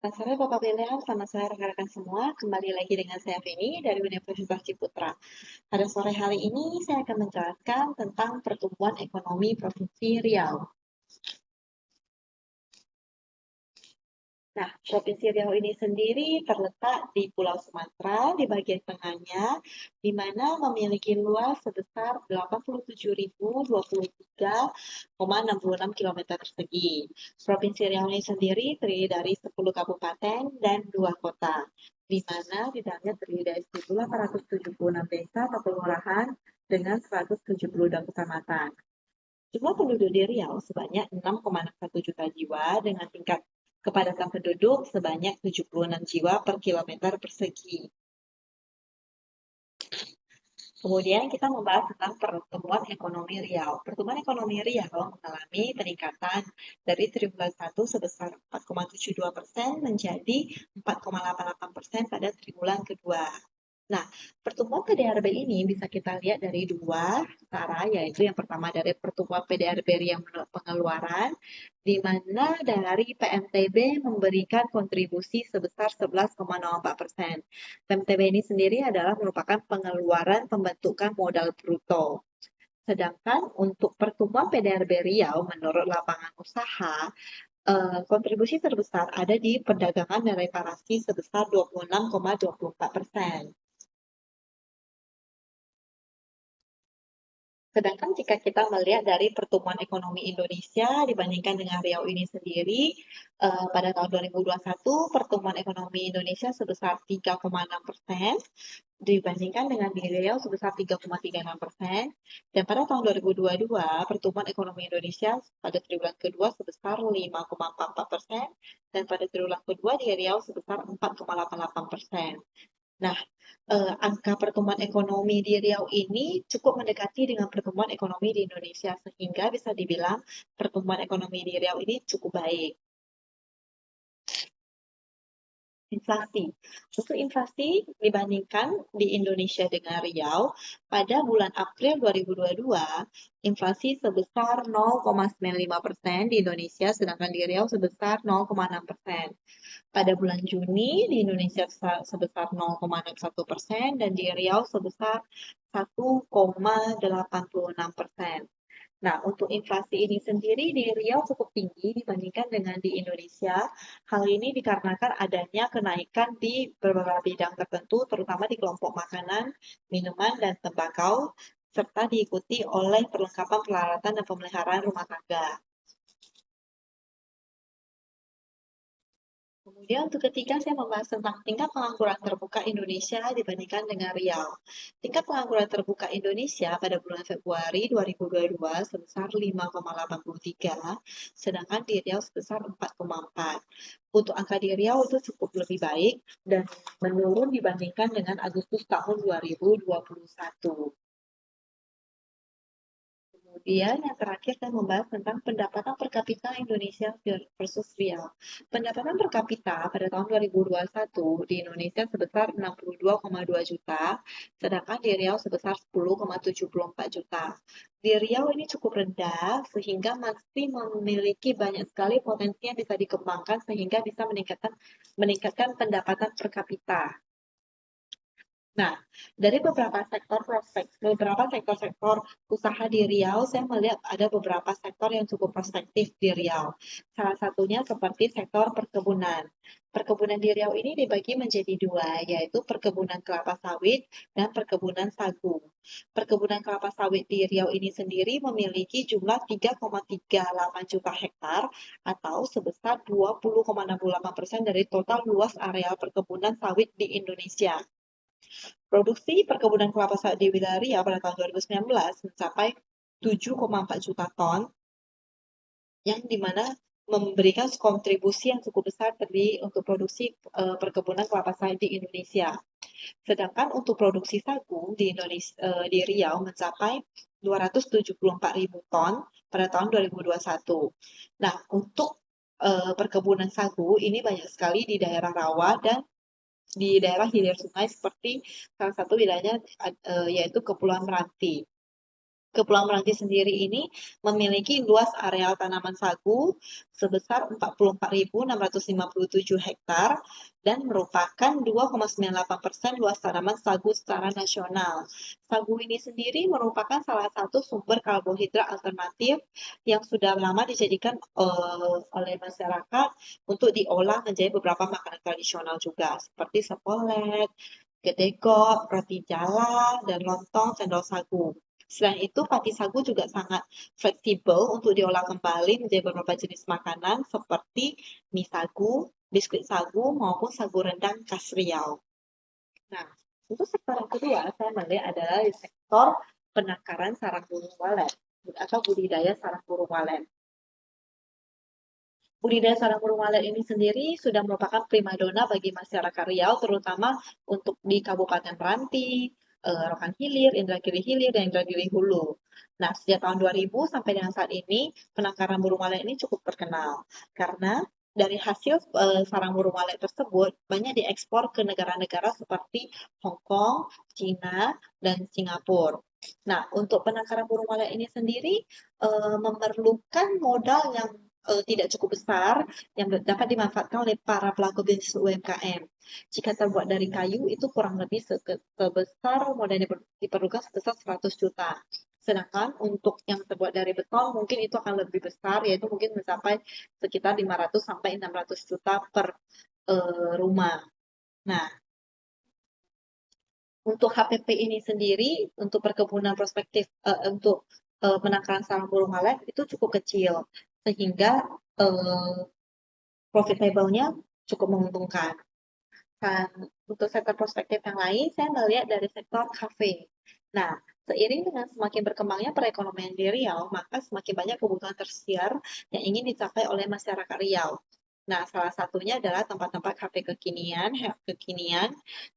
Selamat sore Bapak William, selamat sore rekan-rekan semua. Kembali lagi dengan saya Feni dari Universitas Ciputra. Pada sore hari ini saya akan menjelaskan tentang pertumbuhan ekonomi Provinsi Riau. Nah, Provinsi Riau ini sendiri terletak di Pulau Sumatera, di bagian tengahnya, di mana memiliki luas sebesar 87.023,66 km persegi. Provinsi Riau ini sendiri terdiri dari 10 kabupaten dan 2 kota, di mana di dalamnya terdiri dari 1.876 desa atau kelurahan dengan 172 kecamatan. Jumlah penduduk di Riau sebanyak 6,61 juta jiwa dengan tingkat kepadatan penduduk sebanyak 76 jiwa per kilometer persegi. Kemudian kita membahas tentang pertumbuhan ekonomi Riau. Pertumbuhan ekonomi Riau mengalami peningkatan dari triwulan 1 sebesar 4,72% menjadi 4,88% pada triwulan kedua. Nah, pertumbuhan PDRB ini bisa kita lihat dari dua cara, yaitu yang pertama dari pertumbuhan PDRB yang menurut pengeluaran, di mana dari PMTB memberikan kontribusi sebesar 11,04%. PMTB ini sendiri adalah merupakan pengeluaran pembentukan modal bruto. Sedangkan untuk pertumbuhan PDRB Riau menurut lapangan usaha, kontribusi terbesar ada di perdagangan dan reparasi sebesar 26,24%. Sedangkan jika kita melihat dari pertumbuhan ekonomi Indonesia dibandingkan dengan Riau ini sendiri, pada tahun 2021 pertumbuhan ekonomi Indonesia sebesar 3,6%, dibandingkan dengan di Riau sebesar 3,36%, dan pada tahun 2022 pertumbuhan ekonomi Indonesia pada triwulan kedua sebesar 5,44%, dan pada triwulan kedua di Riau sebesar 4,88%. Nah, angka pertumbuhan ekonomi di Riau ini cukup mendekati dengan pertumbuhan ekonomi di Indonesia, sehingga bisa dibilang pertumbuhan ekonomi di Riau ini cukup baik. Inflasi. Untuk inflasi dibandingkan di Indonesia dengan Riau, pada bulan April 2022, inflasi sebesar 0,95% di Indonesia, sedangkan di Riau sebesar 0,6%. Pada bulan Juni di Indonesia sebesar 0,61% dan di Riau sebesar 1,86%. Nah, untuk inflasi ini sendiri di Riau cukup tinggi dibandingkan dengan di Indonesia. Hal ini dikarenakan adanya kenaikan di beberapa bidang tertentu, terutama di kelompok makanan, minuman, dan tembakau, serta diikuti oleh perlengkapan peralatan dan pemeliharaan rumah tangga. Kemudian untuk ketiga, saya membahas tentang tingkat pengangguran terbuka Indonesia dibandingkan dengan Riau. Tingkat pengangguran terbuka Indonesia pada bulan Februari 2022 sebesar 5,83, sedangkan di Riau sebesar 4,4. Untuk angka di Riau itu cukup lebih baik dan menurun dibandingkan dengan Agustus tahun 2021. Kemudian yang terakhir saya membahas tentang pendapatan per kapita Indonesia versus Riau. Pendapatan per kapita pada tahun 2021 di Indonesia sebesar 62,2 juta, sedangkan di Riau sebesar 10,74 juta. Di Riau ini cukup rendah sehingga masih memiliki banyak sekali potensi yang bisa dikembangkan sehingga bisa meningkatkan pendapatan per kapita. Nah, dari beberapa sektor usaha di Riau, saya melihat ada beberapa sektor yang cukup prospektif di Riau. Salah satunya seperti sektor perkebunan. Perkebunan di Riau ini dibagi menjadi dua, yaitu perkebunan kelapa sawit dan perkebunan sagu. Perkebunan kelapa sawit di Riau ini sendiri memiliki jumlah 3,38 juta hektar atau sebesar 20,68% dari total luas areal perkebunan sawit di Indonesia. Produksi perkebunan kelapa sawit di wilayah Riau pada tahun 2019 mencapai 7,4 juta ton, yang dimana memberikan kontribusi yang cukup besar untuk produksi perkebunan kelapa sawit di Indonesia. Sedangkan untuk produksi sagu di di Riau mencapai 274.000 ton pada tahun 2021. Nah, untuk perkebunan sagu ini banyak sekali di daerah rawa dan di daerah hilir sungai seperti salah satu wilayahnya yaitu Kepulauan Meranti. Kepulauan Meranti sendiri ini memiliki luas areal tanaman sagu sebesar 44.657 hektar dan merupakan 2,98% luas tanaman sagu secara nasional. Sagu ini sendiri merupakan salah satu sumber karbohidrat alternatif yang sudah lama dijadikan oleh masyarakat untuk diolah menjadi beberapa makanan tradisional juga, seperti sepolet, gedegok, roti jala, dan lontong cendol sagu. Selain itu, pati sagu juga sangat fleksibel untuk diolah kembali menjadi beberapa jenis makanan seperti mie sagu, biskuit sagu, maupun sagu rendang khas Riau. Nah, untuk sektor yang kedua, saya melihat adalah di sektor penangkaran sarang burung walet atau budidaya sarang burung walet. Budidaya sarang burung walet ini sendiri sudah merupakan primadona bagi masyarakat Riau, terutama untuk di Kabupaten Meranti, Rokan Hilir, Indragiri Hilir, dan Indragiri Hulu. Nah, sejak tahun 2000 sampai dengan saat ini, penangkaran burung walet ini cukup terkenal. Karena dari hasil sarang burung walet tersebut, banyak diekspor ke negara-negara seperti Hong Kong, China, dan Singapura. Nah, untuk penangkaran burung walet ini sendiri memerlukan modal yang tidak cukup besar yang dapat dimanfaatkan oleh para pelaku bisnis UMKM. Jika terbuat dari kayu, itu kurang lebih sebesar modal yang diperlukan sebesar 100 juta. Sedangkan untuk yang terbuat dari beton mungkin itu akan lebih besar, yaitu mungkin mencapai sekitar 500 sampai 600 juta per rumah. Nah, untuk HPP ini sendiri, untuk perkebunan prospektif, untuk penangkaran sarang burung walet itu cukup kecil, sehingga profitable-nya cukup menguntungkan. Dan untuk sektor prospektif yang lain, saya melihat dari sektor kafe. Nah, seiring dengan semakin berkembangnya perekonomian di Riau, maka semakin banyak kebutuhan tersier yang ingin dicapai oleh masyarakat Riau. Nah, salah satunya adalah tempat-tempat kafe kekinian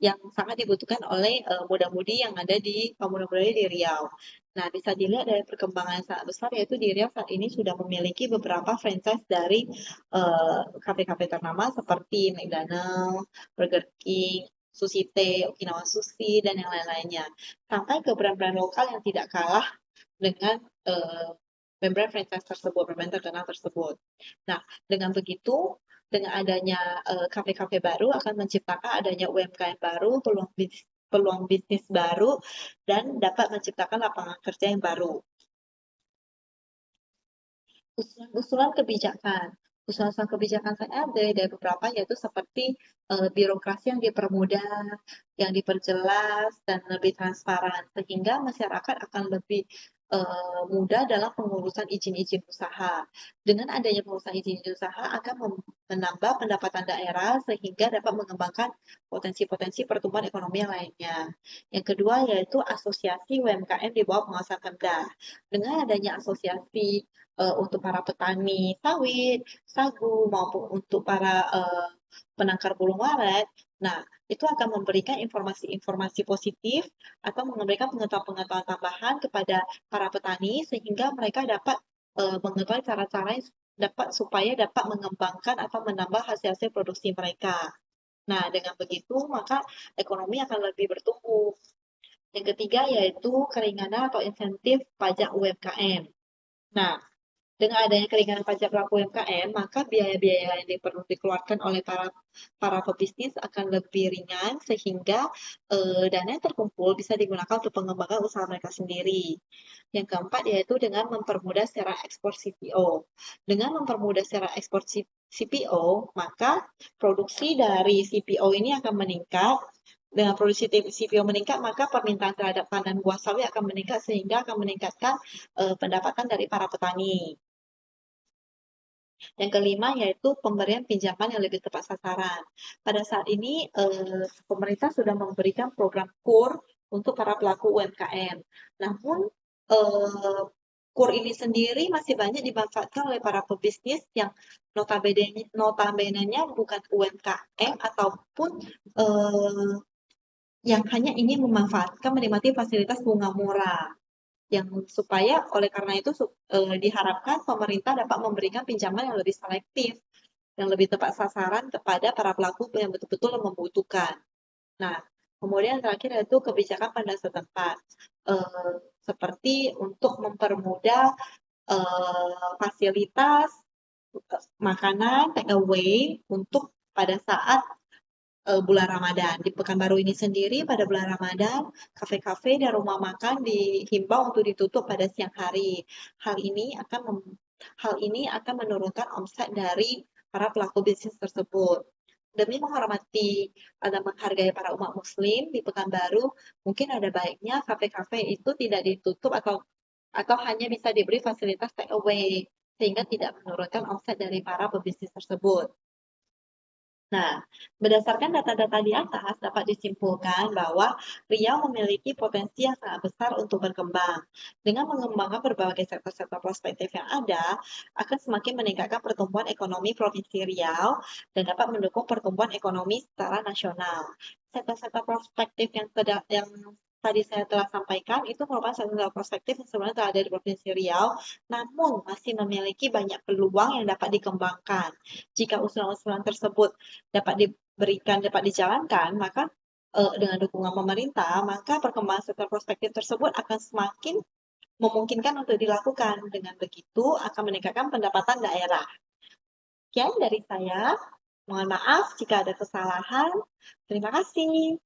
yang sangat dibutuhkan oleh muda-mudi yang ada di kaum muda-mudi di Riau. Nah, bisa dilihat dari perkembangan yang sangat besar, yaitu di Riau saat ini sudah memiliki beberapa franchise dari kafe-kafe ternama seperti McDonald, Burger King, Sushi Tei, Okinawa Sushi, dan yang lain-lainnya. Sampai ke brand-brand lokal yang tidak kalah dengan brand-brand franchise tersebut, brand terkenal tersebut. Nah, dengan begitu, dengan adanya kafe-kafe baru akan menciptakan adanya UMKM baru, peluang bisnis baru, dan dapat menciptakan lapangan kerja yang baru. Usulan kebijakan. Usulan kebijakan saya ada dari beberapa yaitu seperti birokrasi yang dipermudah, yang diperjelas, dan lebih transparan sehingga masyarakat akan lebih mudah dalam pengurusan izin-izin usaha. Dengan adanya pengurusan izin-izin usaha akan menambah pendapatan daerah sehingga dapat mengembangkan potensi-potensi pertumbuhan ekonomi yang lainnya. Yang kedua yaitu asosiasi UMKM di bawah pengawasan Pemda. Dengan adanya asosiasi untuk para petani sawit, sagu, maupun untuk para penangkar burung walet. Nah, itu akan memberikan informasi-informasi positif atau memberikan pengetahuan-pengetahuan tambahan kepada para petani sehingga mereka dapat mengetahui cara-cara yang dapat supaya dapat mengembangkan atau menambah hasil-hasil produksi mereka. Nah, dengan begitu maka ekonomi akan lebih bertumbuh. Yang ketiga yaitu keringanan atau insentif pajak UMKM. Nah, dengan adanya keringanan pajak pelaku UMKM, maka biaya-biaya yang perlu dikeluarkan oleh para pebisnis akan lebih ringan sehingga dana yang terkumpul bisa digunakan untuk pengembangan usaha mereka sendiri. Yang keempat yaitu dengan mempermudah secara ekspor CPO. Dengan mempermudah secara ekspor CPO, maka produksi dari CPO ini akan meningkat. Dengan produksi CPO meningkat, maka permintaan terhadap panen buah sawit akan meningkat sehingga akan meningkatkan pendapatan dari para petani. Yang kelima yaitu pemberian pinjaman yang lebih tepat sasaran. Pada saat ini pemerintah sudah memberikan program KUR untuk para pelaku UMKM. Namun KUR ini sendiri masih banyak dimanfaatkan oleh para pebisnis yang notabene-nya bukan UMKM ataupun yang hanya ingin memanfaatkan menikmati fasilitas bunga murah yang supaya oleh karena itu diharapkan pemerintah dapat memberikan pinjaman yang lebih selektif, yang lebih tepat sasaran kepada para pelaku yang betul-betul membutuhkan. Nah, kemudian terakhir yaitu kebijakan pada setempat. seperti untuk mempermudah fasilitas makanan take away untuk pada saat bulan Ramadan. Di Pekanbaru ini sendiri pada bulan Ramadan, kafe-kafe dan rumah makan dihimbau untuk ditutup pada siang hari. Hal ini akan menurunkan omset dari para pelaku bisnis tersebut. Demi menghormati dan menghargai para umat muslim di Pekanbaru, mungkin ada baiknya kafe-kafe itu tidak ditutup atau hanya bisa diberi fasilitas take away sehingga tidak menurunkan omset dari para pebisnis tersebut. Nah, berdasarkan data-data di atas dapat disimpulkan bahwa Riau memiliki potensi yang sangat besar untuk berkembang. Dengan mengembangkan berbagai sektor-sektor prospektif yang ada, akan semakin meningkatkan pertumbuhan ekonomi Provinsi Riau dan dapat mendukung pertumbuhan ekonomi secara nasional. Sektor-sektor prospektif yang tadi saya telah sampaikan itu merupakan sektor prospektif yang sebenarnya telah ada di Provinsi Riau, namun masih memiliki banyak peluang yang dapat dikembangkan. Jika usulan-usulan tersebut dapat dijalankan, maka dengan dukungan pemerintah, maka perkembangan sektor prospektif tersebut akan semakin memungkinkan untuk dilakukan. Dengan begitu akan meningkatkan pendapatan daerah. Sekian dari saya. Mohon maaf jika ada kesalahan. Terima kasih.